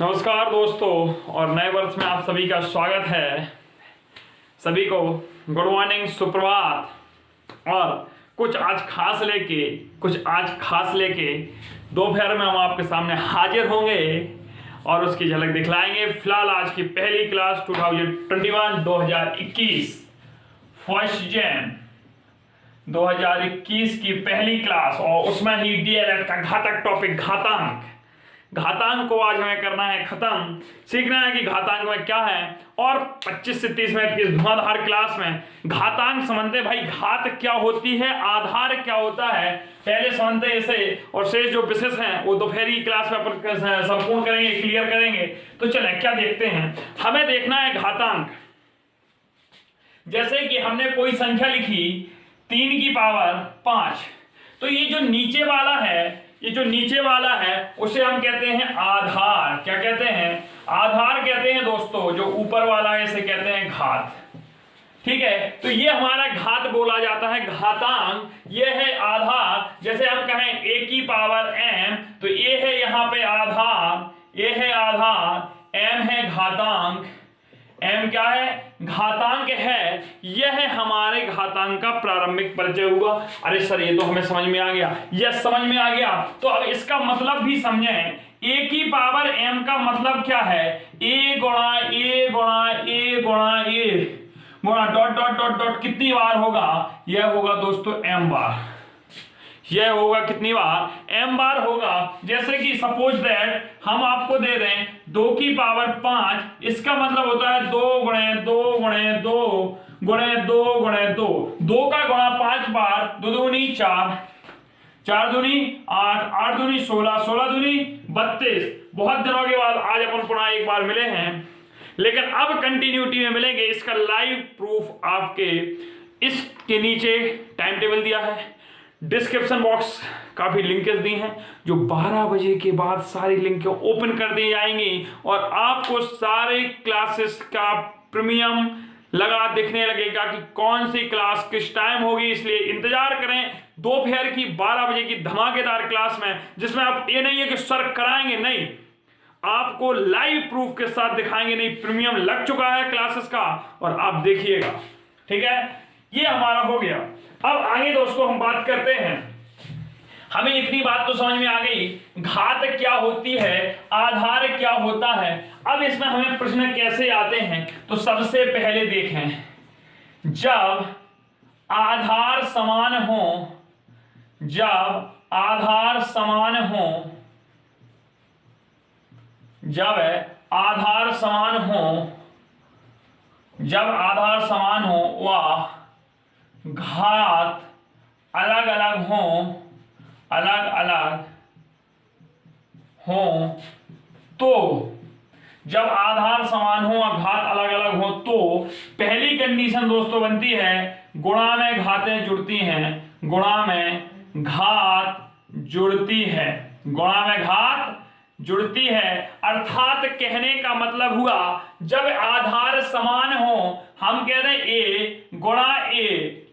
नमस्कार दोस्तों, और नए वर्ष में आप सभी का स्वागत है। सभी को गुड मॉर्निंग, सुप्रभात। और कुछ आज खास लेके दोपहर में हम आपके सामने हाजिर होंगे और उसकी झलक दिखलाएंगे। फिलहाल आज की पहली क्लास 2021 फर्स्ट जैन 2021 की पहली क्लास, और उसमें ही डीएलएड का घातक टॉपिक घातांक को आज हमें करना है खत्म। सीखना है कि घातांक में क्या है, और 25 से 30 मिनट की धुआंधार क्लास में घातांक समझते भाई, घात क्या होती है, आधार क्या होता है, पहले समझते इसे, और शेष जो विशेष हैं वो दोपहर की क्लास में अपन संपूर्ण करेंगे, क्लियर करेंगे। तो चले क्या देखते हैं। हमें देखना है घातांक। जैसे कि हमने कोई संख्या लिखी 3 की पावर 5, तो ये जो नीचे वाला है उसे हम कहते हैं आधार। क्या कहते हैं? आधार कहते हैं दोस्तों। जो ऊपर वाला है इसे कहते हैं घात। ठीक है, तो ये हमारा घात बोला जाता है, घातांक। ये है आधार। जैसे हम कहें a की पावर m, तो ये है यहाँ पे आधार, ये है आधार, m है घातांक। m क्या है? घातांक है। यह है हमारे घातांक का प्रारंभिक परिचय हुआ। अरे सर, ये तो हमें समझ में आ गया। यह समझ में आ गया, तो अब इसका मतलब भी समझें। a की पावर m का मतलब क्या है? a गुणा a गुणा a गुणा a गुणा डॉट डॉट डॉट डॉट कितनी बार होगा? यह होगा दोस्तों m बार। यह होगा कितनी बार? m बार होगा। जैसे कि सपोज दैट हम आपको दे दें 2 की पावर 5, इसका मतलब होता है 2 गुणे 2 गुणे 2 गुणे 2 गुणे 2। 2 का गुणा 5 बार, 2 दूनी 4, 4 दूनी 8, 8 दूनी 16, 16 दूनी 32। बहुत दिनों के बाद आज अपन पुनः एक बार मिले हैं, लेकिन अब कंटिन्यूटी में मिलेंगे। इसका लाइव प्रूफ आपके इसके नीचे टाइम टेबल दिया है, डिस्क्रिप्शन बॉक्स काफी लिंकेज दी हैं, जो 12 बजे के बाद सारी लिंकें ओपन कर दी जाएंगी और आपको सारे क्लासेस का प्रीमियम लगा दिखने लगेगा कि कौन सी क्लास किस टाइम होगी। इसलिए इंतजार करें दोपहर की 12 बजे की धमाकेदार क्लास में, जिसमें आप ये नहीं है कि सर कराएंगे, नहीं, आपको लाइव प्रूफ के साथ दिखाएंगे। नहीं, प्रीमियम लग चुका है क्लासेस का और आप देखिएगा। ठीक है, ये हमारा हो गया। अब आगे दोस्तों हम बात करते हैं। हमें इतनी बात तो समझ में आ गई, घात क्या होती है, आधार क्या होता है। अब इसमें हमें प्रश्न कैसे आते हैं, तो सबसे पहले देखें, जब आधार समान हो, जब आधार समान हो, जब आधार समान हो, जब आधार समान हो व घात अलग अलग हो, अलग अलग हो, तो जब आधार समान हो और घात अलग अलग हो, तो पहली कंडीशन दोस्तों बनती है गुणा में घातें जुड़ती हैं, गुणा में घात जुड़ती है, गुणा में घात जुड़ती है। अर्थात कहने का मतलब हुआ, जब आधार समान हो, हम कह रहे हैं a गुणा a,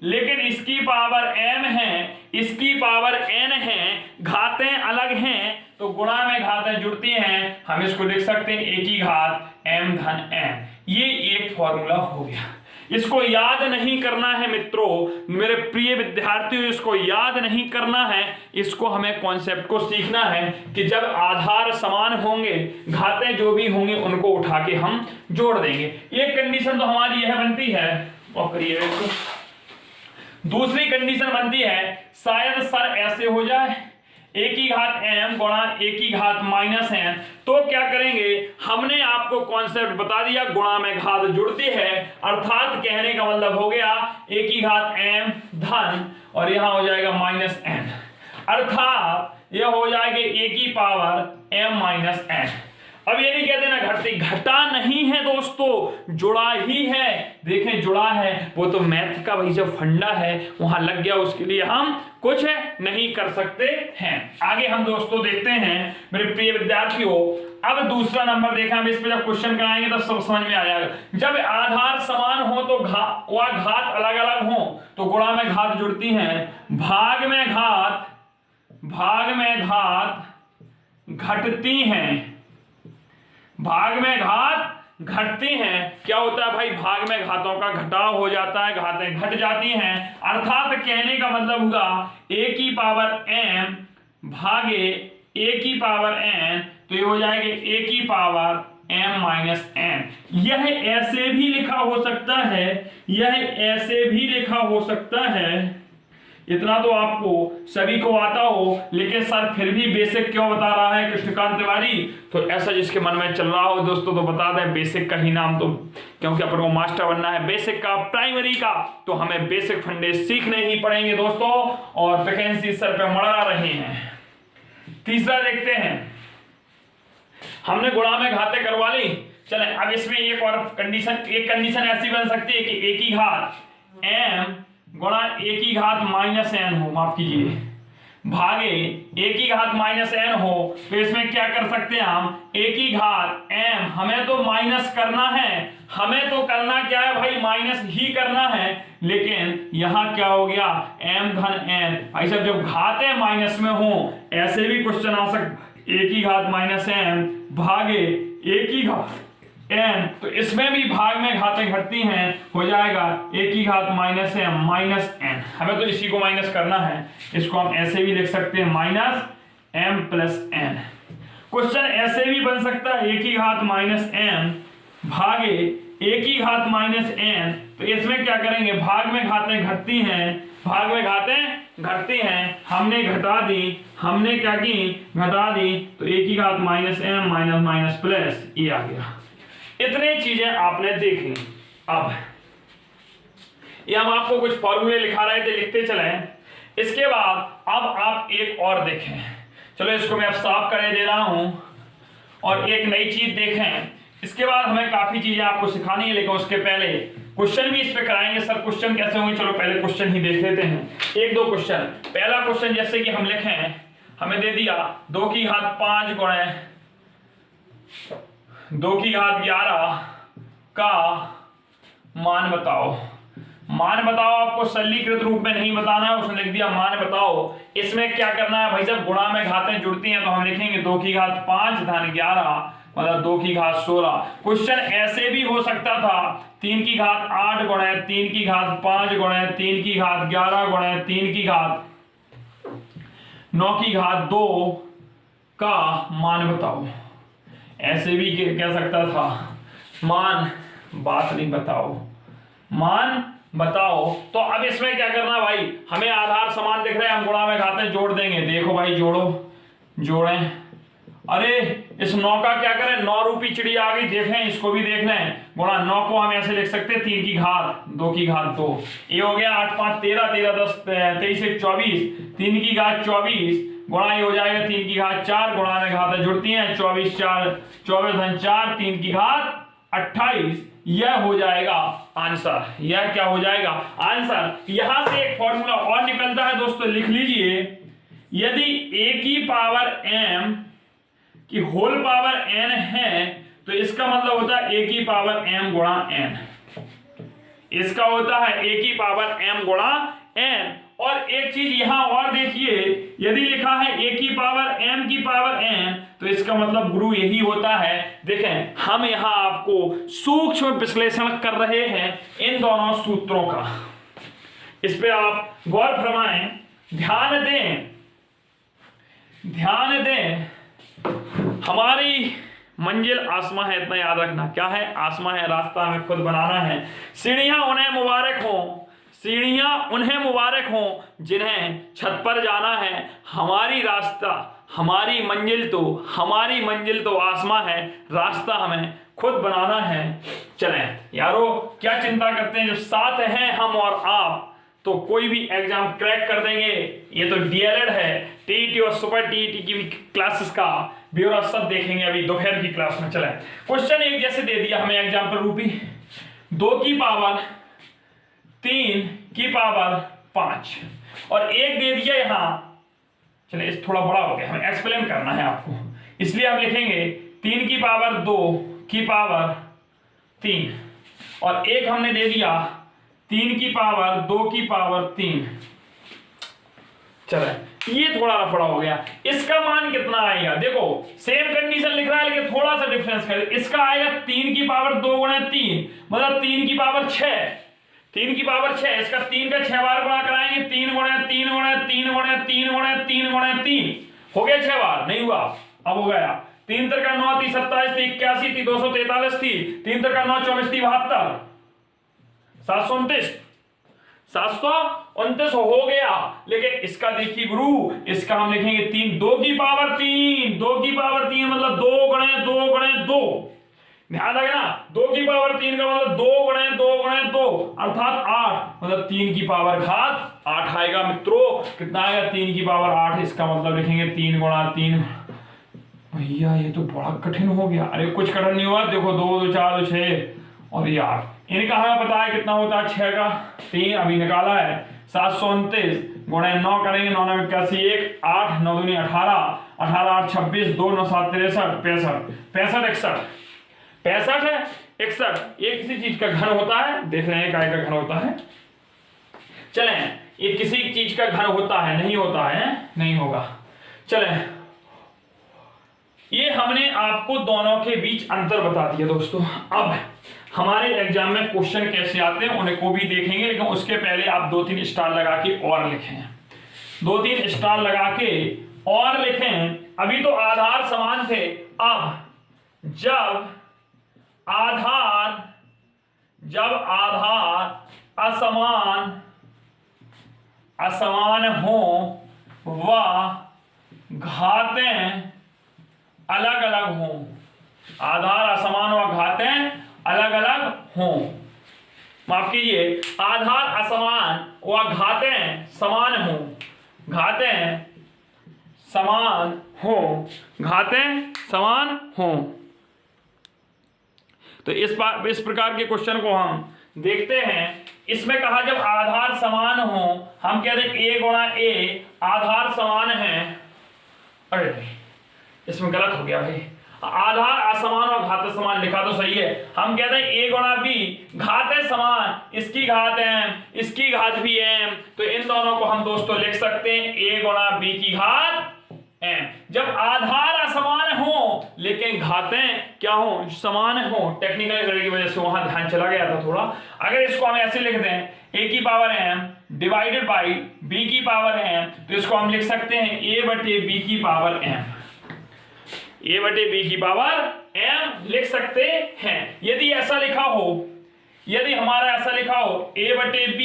लेकिन इसकी पावर m है, इसकी पावर n है, घातें अलग हैं, तो गुणा में घातें जुड़ती हैं। हम इसको लिख सकते हैं a की घात m धन n। ये एक फॉर्मूला हो गया। इसको याद नहीं करना है मित्रों, मेरे प्रिय विद्यार्थियों, इसको याद नहीं करना है। इसको हमें कॉन्सेप्ट को सीखना है कि जब आधार समान होंगे, घातें जो भी होंगी उनको उठा के हम जोड़ देंगे। एक कंडीशन तो हमारी यह बनती है, और करिए इसको। दूसरी कंडीशन बनती है, शायद सर ऐसे हो जाए, a की घात m गुणा a की घात माइनस n। तो क्या करेंगे, हमने आपको कॉन्सेप्ट बता दिया, गुणा में घात जुड़ती है, अर्थात कहने का मतलब हो गया a की घात m धन, और यहां हो जाएगा माइनस n, अर्थात यह हो जाएगा a की पावर m माइनस n। अब ये नहीं कहते ना घटती, घटा नहीं है दोस्तों, जुड़ा ही है। देखें जुड़ा है, वो तो मैथ का भाई जो फंडा है वहां लग गया, उसके लिए हम कुछ नहीं कर सकते हैं। आगे हम दोस्तों देखते हैं मेरे प्रिय विद्यार्थियों। अब दूसरा नंबर देखा, हम इस पे जब क्वेश्चन कराएंगे तो सब समझ में आ जाएगा। जब आधार समान हो तो घात अलग अलग हो, तो गुणा में घात जुड़ती हैं, भाग में घात घटती हैं, भाग में घात घटती हैं, क्या होता है भाई, भाग में घातों का घटाव हो जाता है, घातें घट जाती हैं। अर्थात कहने का मतलब हुआ a की पावर m भागे a की पावर n, तो ये हो जाएगा a की पावर m माइनस n। यह ऐसे भी लिखा हो सकता है, यह ऐसे भी लिखा हो सकता है, इतना तो आपको सभी को आता हो, लेकिन सर फिर भी बेसिक क्यों बता रहा है कृष्णकांत तिवारी, तो ऐसा जिसके मन में चल रहा हो दोस्तों तो बता दें, बेसिक का ही नाम, तो क्योंकि अपन को मास्टर बनना है बेसिक का, प्राइमरी का, तो हमें बेसिक फंडे सीखने ही पड़ेंगे दोस्तों, और वैकेंसी सर पे मरा रहे हैं। तीसरा देखते हैं, हमने गुणा में घातें करवा ली, चले अब इसमें एक और कंडीशन, एक कंडीशन ऐसी बन सकती है कि a की घात m गुणा a की घात माइनस n हो, माफ कीजिए, भागे a की घात माइनस n हो, तो इसमें क्या कर सकते हैं हम, a की घात m, हमें तो माइनस करना है, हमें तो करना क्या है भाई, माइनस ही करना है, लेकिन यहां क्या हो गया, m धन n, भाई साहब जब घातें माइनस में हो ऐसे भी क्वेश्चन आ सकता, a की घात माइनस m भागे a की घात n, तो इसमें भी भाग में घातें घटती हैं, हो जाएगा a की घात माइनस m माइनस n, हमें तो इसी को माइनस करना है, इसको हम ऐसे भी लिख सकते हैं minus m plus n। Question ऐसे भी बन सकता है a की घात माइनस m भागे a की घात माइनस n, तो इसमें क्या करेंगे, भाग में घातें घटती हैं, भाग में घातें घटती हैं, हमने घटा दी, हमने क्या की, घटा दी, तो a की घात minus m minus minus plus ये आ गया। इतने चीजें आपने देखी। अब ये हम आपको कुछ फॉर्मूले लिखा रहे थे, लिखते चले, इसके बाद अब आप एक और देखें, चलो इसको मैं अब साफ कर दे रहा हूं, और एक नई चीज देखें, इसके बाद हमें काफी चीजें आपको सिखानी है, लेकिन उसके पहले क्वेश्चन भी इस पे कराएंगे। सर क्वेश्चन कैसे होंगे, चलो पहले क्वेश्चन ही देख लेते हैं, एक दो क्वेश्चन। पहला क्वेश्चन जैसे कि हम लिखें, हमें दे दिया 2 की घात 5 गुणे 2 की घात 11 का मान बताओ। मान बताओ आपको सरलीकृत रूप में नहीं बताना है, उसने लिख दिया मान बताओ। इसमें क्या करना है भाई साहब, गुणा में घातें जुड़ती हैं, तो हम लिखेंगे 2 की घात 5 धन 11 मतलब 2 की घात 16। क्वेश्चन ऐसे भी हो सकता था 3 की घात 8 गुणे 3 की घात 5 गुणे 3 की घात 11 गुणे 3 की घात 9 की घात 2 का मान बताओ। ऐसे भी कह सकता था मान बात नहीं बताओ, मान बताओ। तो अब इसमें क्या करना भाई, हमें आधार समान दिख रहे हैं, हम गुणा में घातें जोड़ देंगे। देखो भाई जोड़ो, जोड़ें, अरे इस 9 का क्या करें, 9 रूपी चिड़िया आ गई, देखें इसको भी देख लें। गुणा 9 को हम ऐसे लिख सकते हैं 3 की घात 2 की घात 2, ये हो गया 8 5 13 13 10 23 1 24, 3 की घात 24 गुणा ये हो जाएगा 3 की घात 4, गुणा में घातें जुड़ती हैं 24 4 24 धन 4 3 की घात 28, यह हो जाएगा आंसर। यह क्या हो जाएगा आंसर। यहां से एक फॉर्मूला और निकलता है दोस्तों, लिख लीजिए, यदि a की पावर m की होल पावर n है तो इसका मतलब होता है a की पावर m गुणा n, इसका होता है a की पावर m गुणा n। और एक चीज यहां और देखिए, यदि लिखा है a की पावर m की पावर n तो इसका मतलब गुरु यही होता है। देखें हम यहां आपको सूक्ष्म विश्लेषण कर रहे हैं इन दोनों सूत्रों का, इस पे आप गौर फरमाएं, ध्यान दें, ध्यान दें। हमारी मंजिल आसमां है, इतना याद रखना। क्या है? आसमां है, रास्ता हमें खुद बनाना है। सीढ़ियां उन्हें मुबारक हो, सीढ़ियां उन्हें मुबारक हो जिन्हें छत पर जाना है। हमारी रास्ता, हमारी मंजिल तो आसमां है, रास्ता हमें खुद बनाना है। चलें यारो, क्या चिंता करते हैं, जब साथ हैं हम और आप तो कोई भी एग्जाम क्रैक कर देंगे। ये तो डीएलएड है, टीईटी और सुपर टीईटी की भी क्लासेस का ब्यौरा सब देखेंगे अभी दोपहर की क्लास में। चलें क्वेश्चन एक जैसे दे दिया हमें एग्जाम्पल रूपी, 2 की पावर 3 की पावर 5 और एक दे दिया यहां। चलिए इस थोड़ा बड़ा हो गया, हमें एक्सप्लेन करना है आपको, इसलिए हम लिखेंगे 3 की पावर 2 की पावर 3 और एक हमने दे दिया 3 की पावर 2 की पावर 3। चले ये थोड़ा रफड़ा हो गया, इसका मान कितना आएगा? देखो सेम कंडीशन लिख रहा है लेकिन थोड़ा सा डिफरेंस कर, इसका आएगा 3 की पावर 2 गुणा 3 मतलब 3 की पावर 6, 3 की पावर 6, इसका 3 का 6 बार गुणा कराएंगे, 3 गुणा 3 गुणा 3 गुणा 3 गुणा 3 गुणा 3 हो गया 6 बार, नहीं हुआ, अब हो गया 3 3 का 9 3 27 थी 81 थी 243 थी, 3 3 का 9 24 थी 72 729 729 हो गया। लेकिन इसका देखिए गुरु, इसका हम लिखेंगे 3 2 की पावर 3 2 की पावर 3 मतलब 2 गुणे 2 गुणे 2, ध्यान रखना 2 की पावर 3 का मतलब 2 गुणे 2 गुणे 2 अर्थात 8 मतलब 3 की पावर घात 8 आएगा मित्रों। कितना आएगा 3 की पावर 8, इसका मतलब लिखेंगे 3 गुणा 3। भैया ये तो बड़ा कठिन हो गया, अरे कुछ कठिन नहीं हुआ, देखो 2 2 4 2 6 और यार इनका हमें पता है कितना होता है 6 का 3 अभी निकाला है 729 गुणे 9 करेंगे 9 9 81 1 8 9 दूनी 18 18 8 26 2 9 7 63 65 65 है 61 ये किसी चीज का घन होता है, देख रहे हैं काय का घन होता है, चलें ये किसी चीज का घन होता है, नहीं होता है, नहीं होगा। चलें ये हमने आपको दोनों के बीच अंतर बता दिया दोस्तों। अब हमारे एग्जाम में क्वेश्चन कैसे आते हैं उन्हें को भी देखेंगे, लेकिन उसके पहले आप 2-3 स्टार लगा के और लिखें, 2-3 स्टार लगा के और लिखें। अभी तो आधार समान थे, अब जब आधार असमान हो व घातें अलग अलग हों, आधार असमान व घातें अलग अलग हों, माफ कीजिए आधार असमान व घातें समान हों, घातें समान हों, घातें समान हों। तो इस प्रकार के क्वेश्चन को हम देखते हैं। इसमें कहा जब आधार समान हो, हम कहते हैं ए गुणा ए आधार समान है, अरे इसमें गलत हो गया भाई, आधार असमान और घात समान लिखा तो सही है, हम कहते हैं ए गुणा बी घात है समान, इसकी घात m इसकी घात भी m, तो इन दोनों को हम दोस्तों लिख सकते हैं a गुणा बी की घात m। जब आधार असमान हो लेकिन घातें क्या हो, समान हो, टेक्निकल एरर की वजह से वहां ध्यान चला गया था थोड़ा। अगर इसको हम ऐसे लिख दें a की power m divided by b की पावर m, तो इसको हम लिख सकते हैं a बटे b की पावर m, a बटे b की पावर m लिख सकते हैं। यदि ऐसा लिखा हो, यदि हमारा ऐसा लिखा हो a बटे b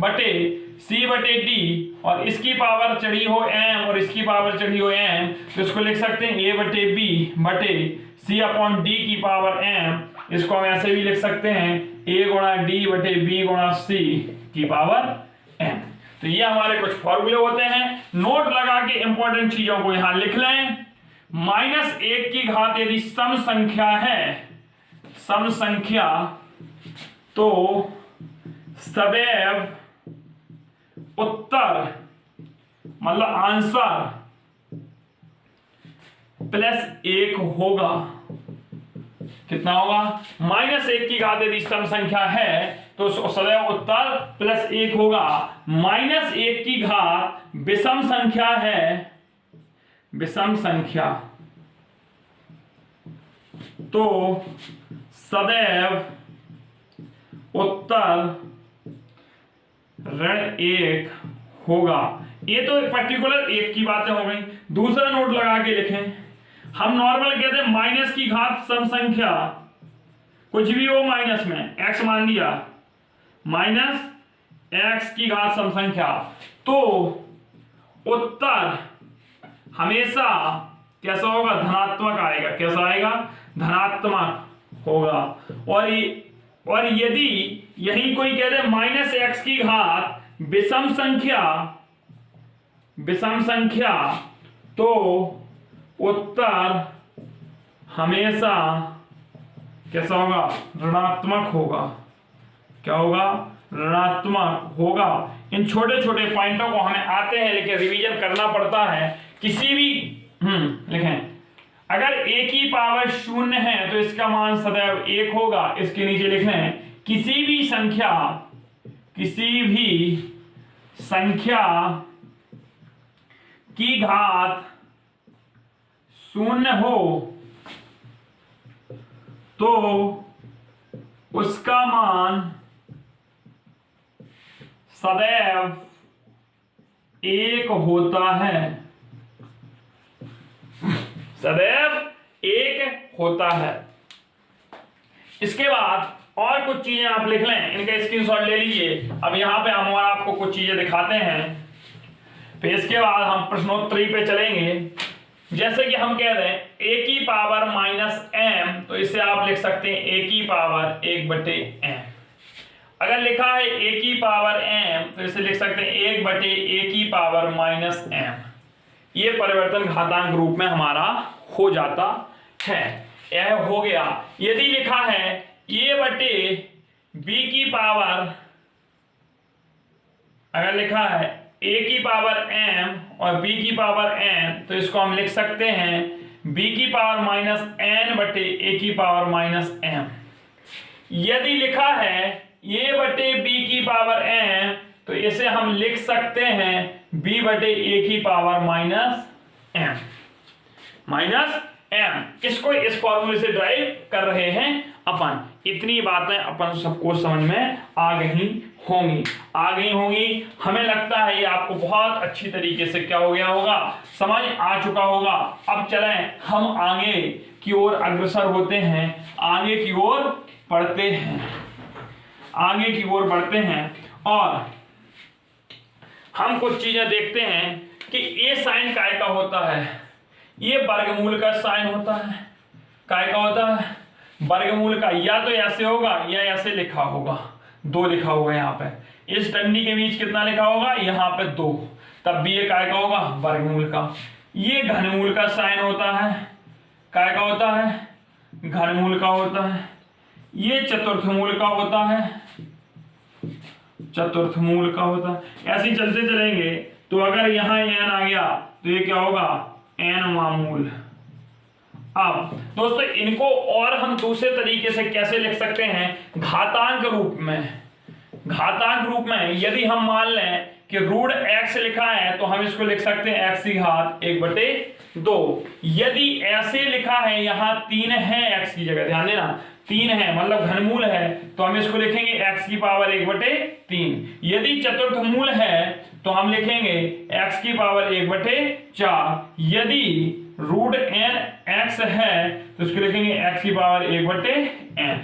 बटे c बटे d और इसकी पावर चढ़ी हो m और इसकी पावर चढ़ी हो m, तो इसको लिख सकते हैं a बटे b बटे c अपॉन d की पावर m। इसको हम ऐसे भी लिख सकते हैं a गुणा d बटे b गुणा c की पावर m। तो ये हमारे कुछ फॉर्मूले होते हैं, नोट लगा के इंपॉर्टेंट चीजों को यहां लिख लें। -1 की घात यदि सम संख्या है, सम संख्या, तो सदैव उत्तर मतलब आंसर +1 होगा। कितना होगा? -1 की घात यदि सम संख्या है तो सदैव उत्तर +1 होगा। -1 की घात विषम संख्या है, विषम संख्या, तो सदैव उत्तर -1 होगा। ये तो पर्टिकुलर 1 की बातें हो गई। दूसरा नोट लगा के लिखें, हम नॉर्मल कहते हैं माइनस की घात सम संख्या, कुछ भी हो माइनस में x मान लिया, -x की घात सम संख्या, तो उत्तर हमेशा कैसा होगा? धनात्मक आएगा। कैसा आएगा? धनात्मक होगा। और यदि यही कोई कह दे -x की घात विषम संख्या, विषम संख्या, तो उत्तर हमेशा कैसा होगा? ऋणात्मक होगा। क्या होगा? ऋणात्मक होगा। इन छोटे छोटे पॉइंटों को हमें आते हैं लेकिन रिवीजन करना पड़ता है। किसी भी लिखें, अगर a की पावर 0 है तो इसका मान सदैव 1 होगा। इसके नीचे लिख रहे हैं किसी भी संख्या, किसी भी संख्या की घात 0 हो तो उसका मान सदैव 1 होता है, सदैव 1 होता है। इसके बाद और कुछ चीजें आप लिख लें, इनका स्क्रीनशॉट ले लीजिए। अब यहां पे हम और आपको कुछ चीजें दिखाते हैं, फिर इसके बाद हम प्रश्नोत्तरी पे चलेंगे। जैसे कि हम कह रहे हैं a की पावर -m, तो इसे आप लिख सकते हैं a की पावर 1/m। अगर लिखा है a की पावर m, तो इसे लिख सकते हैं 1/a की पावर -m। ये परिवर्तन घातांक रूप में हमारा हो जाता है। यह हो गया। यदि लिखा है a/b की पावर, अगर लिखा है a की पावर m और b की पावर n, तो इसको हम लिख सकते हैं b की पावर -n/a की पावर -m। यदि लिखा है a/b की पावर m, तो इसे हम लिख सकते हैं b/a की पावर -m। इसको इस फॉर्मूले से ड्राइव कर रहे हैं अपन। इतनी बातें अपन सबको समझ में आ गई होंगी। हमें लगता है ये आपको बहुत अच्छी तरीके से क्या हो गया होगा, समझ आ चुका होगा। अब चलें हम आगे की ओर अग्रसर होते हैं, आगे की ओर बढ़ते हैं और हम कुछ चीजें देखते हैं कि ये साइन काय का होता है, ये वर्गमूल का साइन होता है। काय का होता है? वर्गमूल का। या तो ऐसे होगा या ऐसे लिखा होगा, 2 लिखा होगा यहाँ पे। इस डंडी के बीच कितना लिखा होगा? यहाँ पे 2, तब भी ये काय का होगा? वर्गमूल का। ये घनमूल का साइन होता है, काय का होता है? घनमूल का होता है। ये चतुर्थमूल का होता है, चतुर्थमूल का होता है। ऐसे ही चलते चलेंगे तो अगर यहाँ n आ गया तो ये क्या होगा? n मूल। अब दोस्तों इनको और हम दूसरे तरीके से कैसे लिख सकते हैं? घातांक रूप में। यदि हम मान लें कि √x लिखा है तो हम इसको लिख सकते हैं x की घात 1/2। यदि ऐसे लिखा है, यहाँ 3 है x की जगह, ध्यान देना 3 है मतलब घनमूल है, तो हम इसको लिखेंगे x की पावर 1/3। यदि चतुर्थमूल है तो हम लिखेंगे x की पावर 1/4। यदि √n(x) है तो इसको लिखेंगे x की पावर 1/n।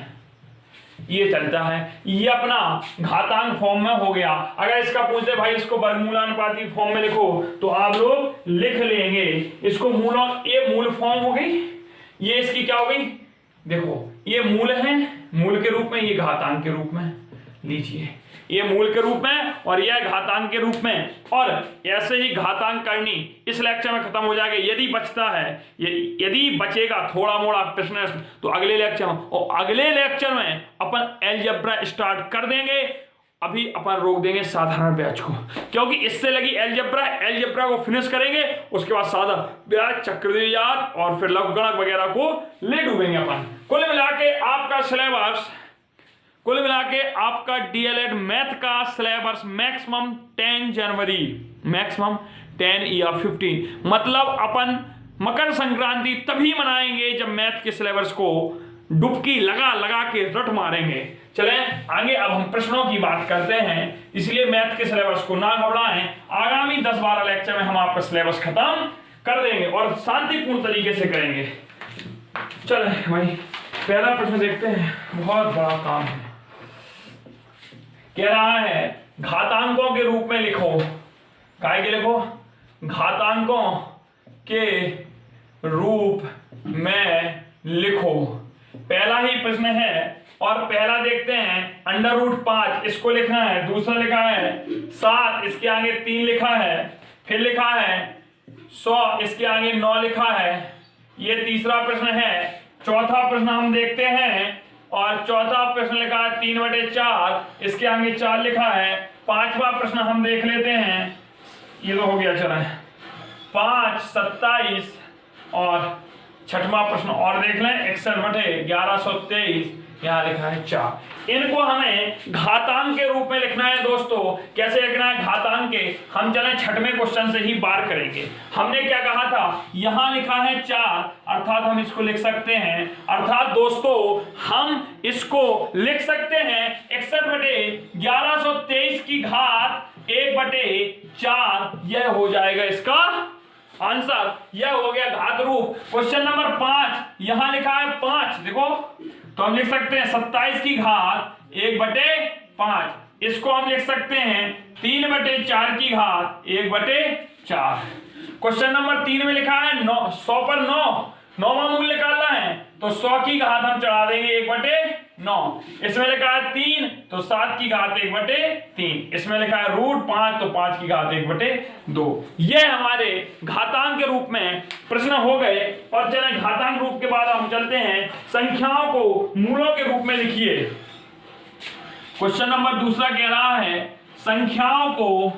ये चलता है, ये अपना घातांक फॉर्म में हो गया। अगर इसका पूछते भाई इसको वर्गमूलानुपाती फॉर्म में लिखो तो आप लोग लिख लेंगे। इसको ये मूल फॉर्म हो गई, ये इसकी क्या हो गई? देखो ये मूल है, मूल के रूप में, ये घातांक के रूप में लीजिए, ये मूल के रूप में और यह घातांक के रूप में। और ऐसे ही घातांक करनी इस लेक्चर में खत्म हो जाएगा। यदि बचता है, यदि बचेगा थोड़ा मोड़ा प्रश्न तो अगले लेक्चर में, और अगले लेक्चर में अपन अलजेब्रा स्टार्ट कर देंगे। अभी अपन रोक देंगे साधारण ब्याज को, क्योंकि इससे लगी अलजेब्रा को फिनिश करेंगे, उसके बाद सादा ब्याज, चक्रवृद्धि ब्याज और फिर लघुगणक वगैरह को ले डूबेंगे अपन। कुल मिला के आपका डीएलएड मैथ का सिलेबस मैक्सिमम 10 जनवरी, मैक्सिमम 10 या 15, मतलब अपन मकर संक्रांति तभी मनाएंगे जब मैथ के सिलेबस को डुबकी लगा के रट मारेंगे। चलें आगे, अब हम प्रश्नों की बात करते हैं, इसलिए मैथ के सिलेबस को ना घबराएं। आगामी 10-12 लेक्चर में हम आपका सिलेबस खत्म कर देंगे और शांतिपूर्ण तरीके से करेंगे। चलें भाई, पहला प्रश्न देखते हैं, बहुत बड़ा काम है। कह रहा है घातांकों के रूप में लिखो। काय के लिखो? घातांकों के रूप में लिखो। पहला ही प्रश्न है और पहला देखते हैं √5, इसको लिखना है। दूसरा लिखा है 7, इसके आगे 3 लिखा है। फिर लिखा है 100, इसके आगे 9 लिखा है। ये तीसरा प्रश्न है। चौथा प्रश्न हम देखते हैं और चौथा प्रश्न लिखा है 3/4, इसके आगे 4 लिखा है। पांचवा प्रश्न हम देख लेते हैं, ये तो हो गया, चला 5, 27 और छठवां प्रश्न और देख लें 61/1123, यहाँ लिखा है 4। इनको हमें घातांक के रूप में लिखना है दोस्तों। कैसे लिखना है घातांक के, हम चले छठवें क्वेश्चन से ही बार करेंगे। हमने क्या कहा था, यहाँ लिखा है 4 अर्थात हम इसको लिख सकते हैं, अर्थात दोस्तों हम इसको लिख सकते हैं 61/1123 की घात 1/4। यह हो जाएगा इसका आंसर, यह हो गया घात रूप। क्वेश्चन नंबर 5, यहां लिखा है 5, देखो तो हम लिख सकते हैं 27 की घात 1/5। इसको हम लिख सकते हैं 3/4 की घात 1/4। क्वेश्चन नंबर 3 में लिखा है 100 पर 9, 9वां मूल निकालना है तो 100 की घात हम चढ़ा देंगे 1/9। इसमें लिखा है 3 तो 7 की घात 1/3। इसमें लिखा है √5 तो 5 की घात 1/2। ये हमारे घातांक के रूप में प्रश्न हो गए। और चले घातांक रूप के बाद हम चलते हैं संख्याओं को मूलों के रूप में लिखिए। क्वेश्चन नंबर दूसरा कह रहा है संख्याओं को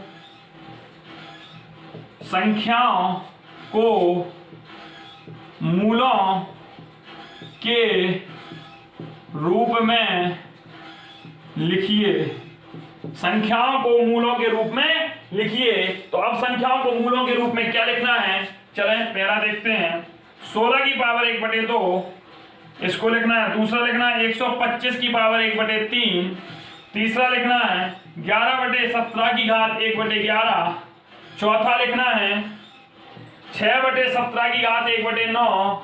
मूलों के रूप में लिखिए। संख्याओं को मूलों के रूप में लिखिए। तो अब संख्याओं को मूलों के रूप में क्या लिखना है, चलें पहला देखते हैं। 16 की पावर 1/2 इसको लिखना है। दूसरा लिखना है 125 की पावर 1/3। तीसरा लिखना है 11/17 की घात 1/11। चौथा लिखना है 6/17 की घात 1/9।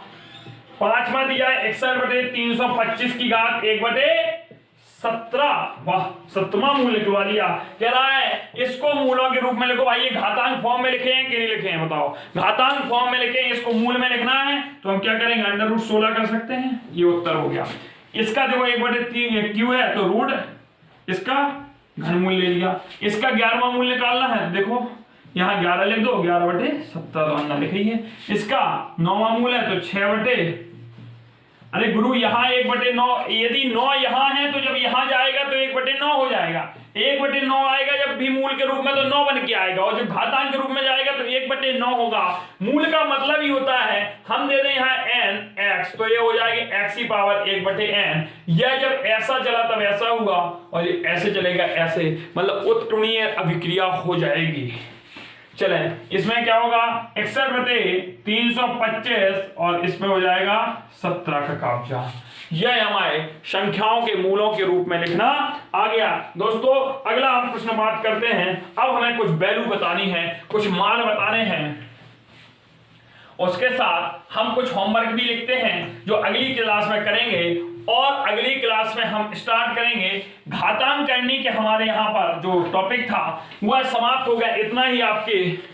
पांचवा दिया 61/325 की घात 1/17। वाह, 7वां मूल लिखवा दिया। कह रहा है इसको मूलों के रूप में लिखो। भाई ये घातांक फॉर्म में लिखे हैं कि नहीं लिखे हैं बताओ। घातांक फॉर्म में लिखे हैं, इसको मूल में लिखना है तो हम क्या करेंगे, √16 कर सकते हैं। ये उत्तर हो गया। इसका देखो 1/3 क्यों है तो रूट इसका घनमूल ले लिया। इसका 11वां मूल निकालना है, देखो यहाँ 11 लिख दो, 11/17 तो अन्ना लिखिए। इसका 9वां मूल है तो 6 अरे गुरु यहाँ 1/9, यदि 9 यहाँ है तो जब यहाँ जाएगा तो 1/9 हो जाएगा। 1/9 आएगा जब भी मूल के रूप में तो 9 बन के आएगा, और जब घातांक के रूप में जाएगा तो 1/9 होगा। मूल का मतलब ही होता है हम दे दें यहाँ n x तो ये हो जाएगी x की पावर 1/n। यह जब ऐसा चला तब ऐसा हुआ, और ये ऐसे चलेगा ऐसे, मतलब उत्क्रमणीय अभिक्रिया हो जाएगी। चले इसमें क्या होगा 61/325 और इसमें हो जाएगा 17 का कब्जा। यह हमारे संख्याओं के मूलों के रूप में लिखना आ गया। दोस्तों अगला हम प्रश्न बात करते हैं। अब हमें कुछ वैल्यू बतानी है, कुछ मान बताने हैं, उसके साथ हम कुछ होमवर्क भी लिखते हैं जो अगली क्लास में करेंगे। और अगली क्लास में हम स्टार्ट करेंगे घातांक करनी के। हमारे यहाँ पर जो टॉपिक था वह समाप्त हो गया। इतना ही आपके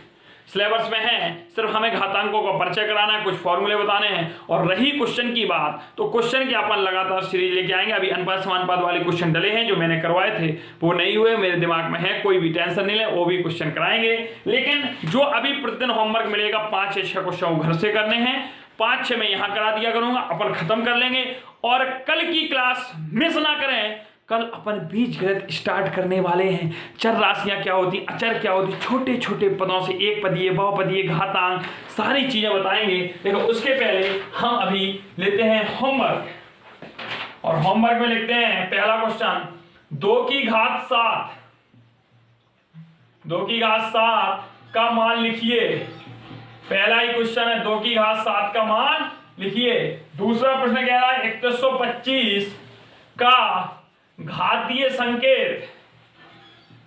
सिलेबस में है, सिर्फ हमें घातांकों का परिचय कराना है, कुछ फॉर्मूले बताने हैं। और रही क्वेश्चन की बात, तो क्वेश्चन के अपन लगातार सीरीज लेके आएंगे। अभी अनुपात समानुपात वाले क्वेश्चन डले हैं जो मैंने करवाए थे, वो नहीं हुए, मेरे दिमाग में है, कोई भी टेंशन नहीं ले, वो भी क्वेश्चन कराएंगे। लेकिन जो अभी प्रतिदिन होमवर्क मिलेगा 5 से 6 क्वेश्चन घर से करने हैं, 5-6 मैं यहाँ करा दिया करूंगा, अपन खत्म कर लेंगे। और कल की क्लास मिस ना करें। कल अपन बीजगणित स्टार्ट करने वाले हैं। चर राशियां क्या होती, अचर क्या होती, छोटे छोटे पदों से एक पदीय, बहुपदीय, घातांक, सारी चीजें बताएंगे। लेकिन उसके पहले हम अभी लेते हैं होमवर्क। और होमवर्क में लिखते हैं पहला क्वेश्चन 2 की घात 7, 2 की घात 7 का मान लिखिए। पहला ही क्वेश्चन है 2 की घात 7 का मान लिखिए। दूसरा प्रश्न कह रहा है 3125 का घातीय संकेत,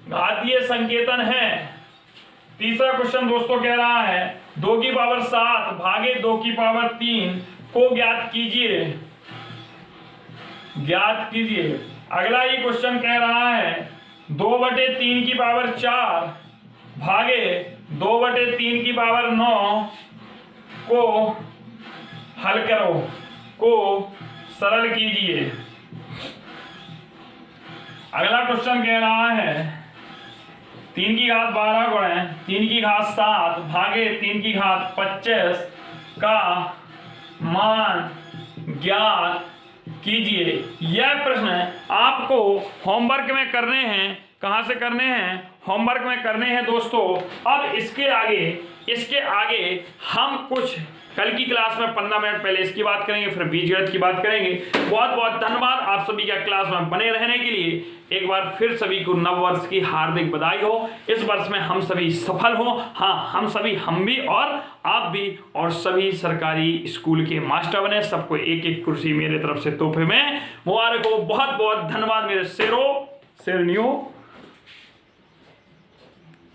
घातीय संकेतन है। तीसरा क्वेश्चन दोस्तों कह रहा है 2 की पावर 7 भागे 2 की पावर 3 को ज्ञात कीजिए, ज्ञात कीजिए। अगला ही क्वेश्चन कह रहा है 2/3 की पावर 4 भागे 2/3 की पावर 9 को हल करो, को सरल कीजिए। अगला क्वेश्चन कह रहा है 3 की घात 12 गुणे 3 की घात 7 भागे 3 की घात 25 का मान ज्ञात कीजिए। यह प्रश्न आपको होमवर्क में करने हैं। कहाँ से करने हैं, होमवर्क में करने हैं दोस्तों। अब इसके आगे हम कुछ कल की क्लास में 15 मिनट पहले इसकी बात करेंगे, फिर बीजगणित की बात करेंगे। बहुत बहुत धन्यवाद आप सभी का क्लास में बने रहने के लिए। एक बार फिर सभी को नव वर्ष की हार्दिक बधाई हो। इस वर्ष में हम सभी सफल हो। हाँ, हम सभी, हम भी और आप भी, और सभी सरकारी स्कूल के मास्टर बने। सबको एक एक कुर्सी मेरे तरफ से तोहफे में मुबारक हो। बहुत बहुत धन्यवाद मेरे शेरों, शेरनियों।